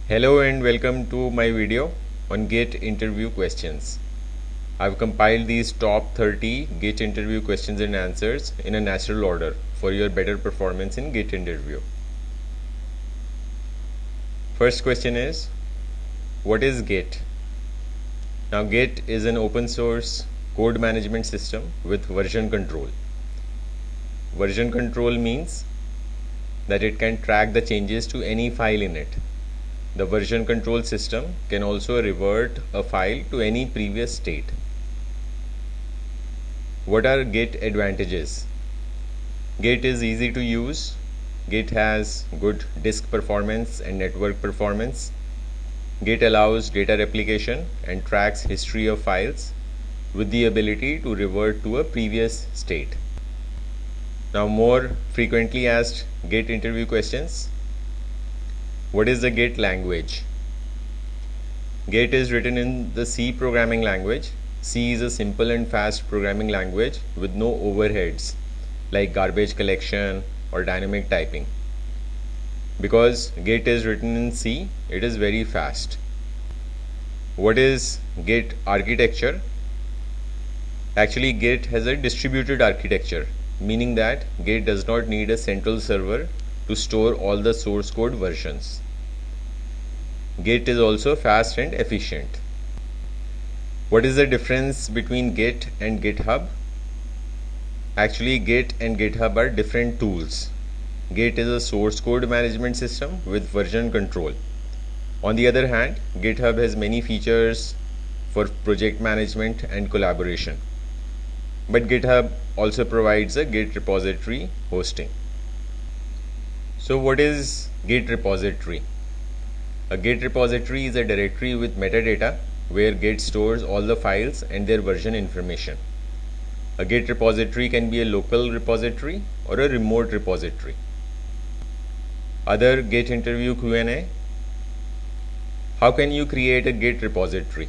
Hello and welcome to my video on Git interview questions. I've compiled these top 30 Git interview questions and answers in a natural order for your better performance in Git interview. First question is, what is Git? Now Git is an open source code management system with version control. Version control means that it can track the changes to any file in it. The version control system can also revert a file to any previous state. What are Git advantages? Git is easy to use. Git has good disk performance and network performance. Git allows data replication and tracks history of files with the ability to revert to a previous state. Now, more frequently asked Git interview questions. What is the Git language? Git is written in the C programming language. C is a simple and fast programming language with no overheads like garbage collection or dynamic typing. Because Git is written in C, it is very fast. What is Git architecture? Actually, Git has a distributed architecture, meaning that Git does not need a central server to store all the source code versions. Git is also fast and efficient. What is the difference between Git and GitHub? Actually, Git and GitHub are different tools. Git is a source code management system with version control. On the other hand, GitHub has many features for project management and collaboration. But GitHub also provides a Git repository hosting. So what is Git repository? A Git repository is a directory with metadata where Git stores all the files and their version information. A Git repository can be a local repository or a remote repository. Other Git interview Q&A. How can you create a Git repository?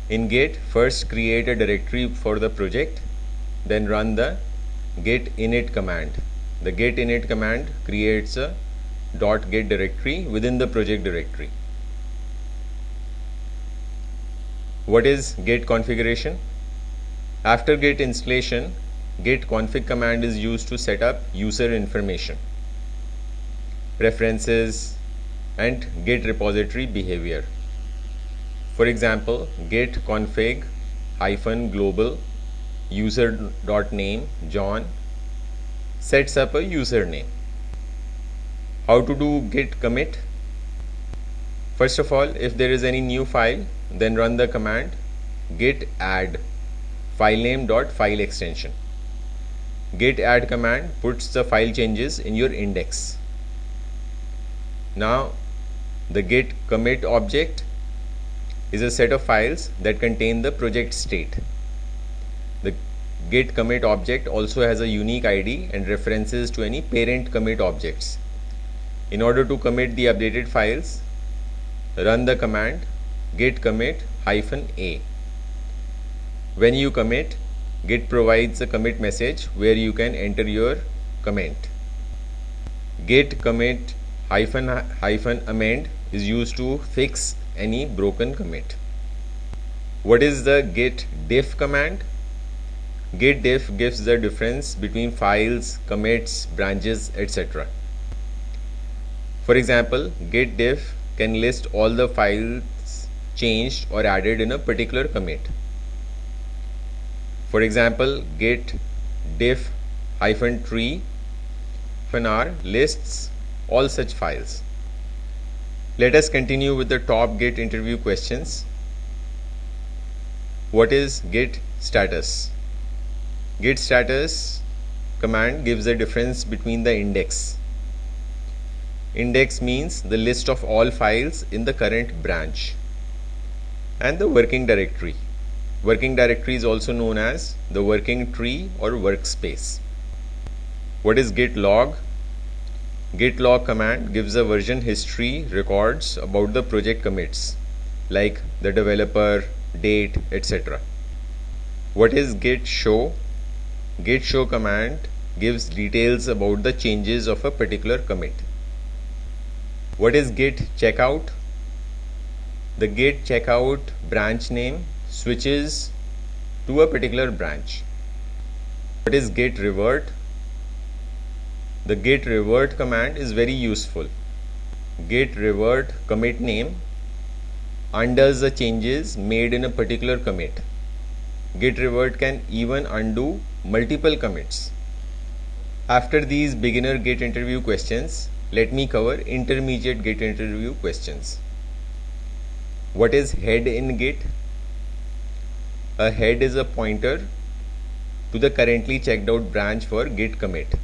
In Git, first create a directory for the project, then run the git init command. The git init command creates a .git directory within the project directory. What is Git configuration? After Git installation, git config command is used to set up user information, preferences, and Git repository behavior. For example, git config -global user.name John sets up a username. How to do git commit? First of all, if there is any new file, then run the command git add filename.file extension. Git add command puts the file changes in your index. Now, the git commit object is a set of files that contain the project state. The git commit object also has a unique ID and references to any parent commit objects. In order to commit the updated files, run the command git commit -a. When you commit, Git provides a commit message where you can enter your comment. Git commit -amend is used to fix any broken commit. What is the git diff command? Git diff gives the difference between files, commits, branches, etc. For example, git diff can list all the files changed or added in a particular commit. For example, git diff -tree -r lists all such files. Let us continue with the top Git interview questions. What is Git status? Git status command gives the difference between the index. Index means the list of all files in the current branch, and the working directory. Working directory is also known as the working tree or workspace. What is git log? Git log command gives a version history records about the project commits like the developer, date, etc. What is git show? Git show command gives details about the changes of a particular commit. What is git checkout? The git checkout branch name switches to a particular branch. What is git revert? The git revert command is very useful. Git revert commit name undoes the changes made in a particular commit. Git revert can even undo multiple commits. After these beginner Git interview questions, let me cover intermediate Git interview questions. What is head in Git? A head is a pointer to the currently checked out branch for Git commit.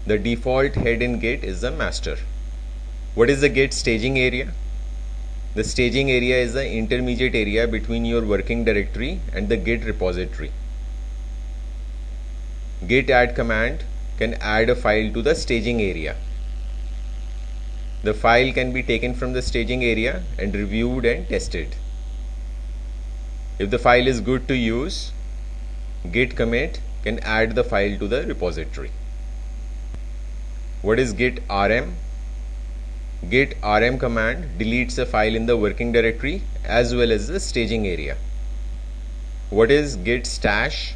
The default head in Git is the master. What is the Git staging area? The staging area is the intermediate area between your working directory and the Git repository. Git add command can add a file to the staging area. The file can be taken from the staging area and reviewed and tested. If the file is good to use, git commit can add the file to the repository. What is git rm? Git rm command deletes a file in the working directory as well as the staging area. What is git stash?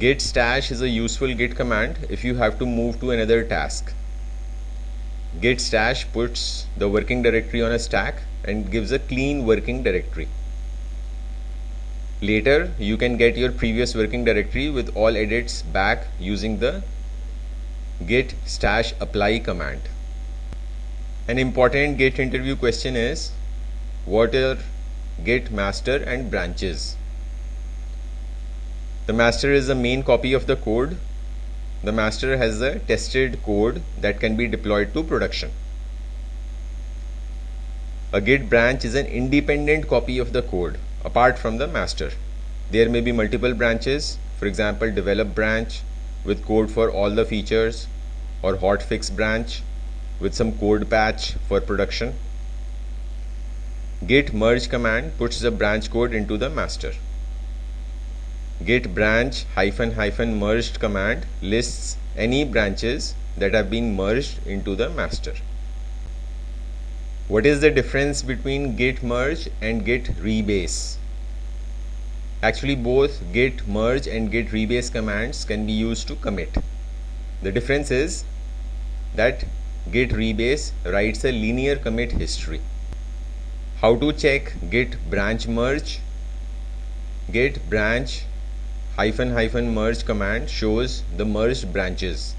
Git stash is a useful git command if you have to move to another task. Git stash puts the working directory on a stack and gives a clean working directory. Later, you can get your previous working directory with all edits back using the git stash apply command. An important Git interview question is, what are Git master and branches? The master is the main copy of the code. The master has the tested code that can be deployed to production. A Git branch is an independent copy of the code apart from the master. There may be multiple branches, for example, develop branch with code for all the features, or hotfix branch with some code patch for production. Git merge command puts the branch code into the master. Git branch -- merged command lists any branches that have been merged into the master. What is the difference between git merge and git rebase? Actually, both git merge and git rebase commands can be used to commit. The difference is that git rebase writes a linear commit history. How to check git branch merge? Git branch -- merge command shows the merged branches.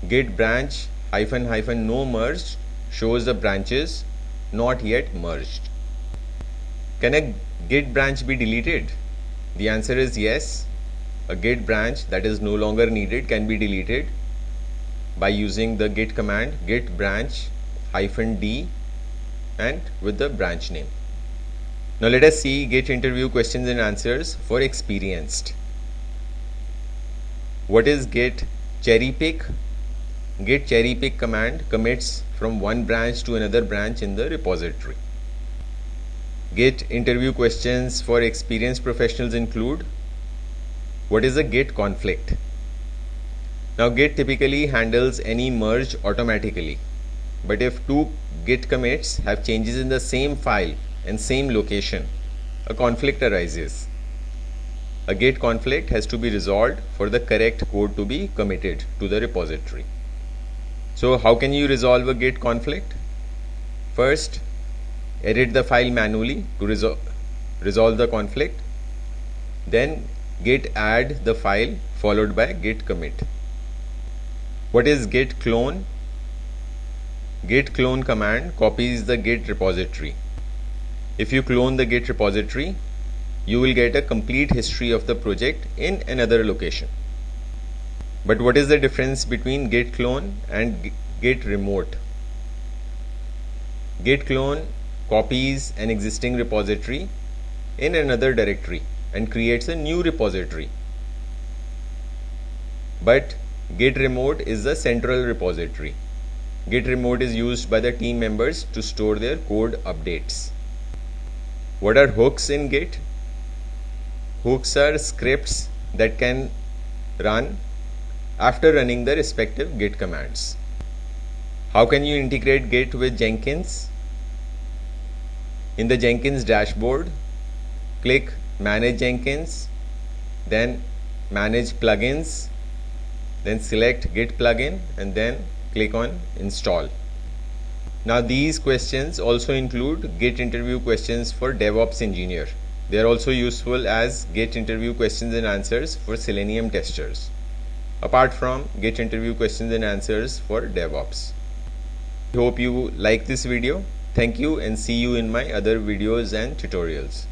Git branch -- no merged shows the branches not yet merged. Can a git branch be deleted? The answer is yes. A git branch that is no longer needed can be deleted by using the git command git branch -d and with the branch name. Now let us see Git interview questions and answers for experienced. What is git cherry pick? Git cherry pick command commits from one branch to another branch in the repository. Git interview questions for experienced professionals include, what is a git conflict? Now Git typically handles any merge automatically, but if two Git commits have changes in the same file and same location, a conflict arises. A Git conflict has to be resolved for the correct code to be committed to the repository. So how can you resolve a Git conflict? First, edit the file manually to resolve the conflict. Then git add the file followed by git commit. What is git clone? Git clone command copies the Git repository. If you clone the Git repository, you will get a complete history of the project in another location. But what is the difference between git clone and git remote? Git clone copies an existing repository in another directory and creates a new repository. But git remote is the central repository. Git remote is used by the team members to store their code updates. What are hooks in Git? Hooks are scripts that can run after running the respective Git commands. How can you integrate Git with Jenkins? In the Jenkins dashboard, click Manage Jenkins, then Manage Plugins, then select Git plugin and then click on Install. Now these questions also include Git interview questions for DevOps engineer. They are also useful as Git interview questions and answers for Selenium testers, apart from Git interview questions and answers for DevOps. I hope you like this video. Thank you and see you in my other videos and tutorials.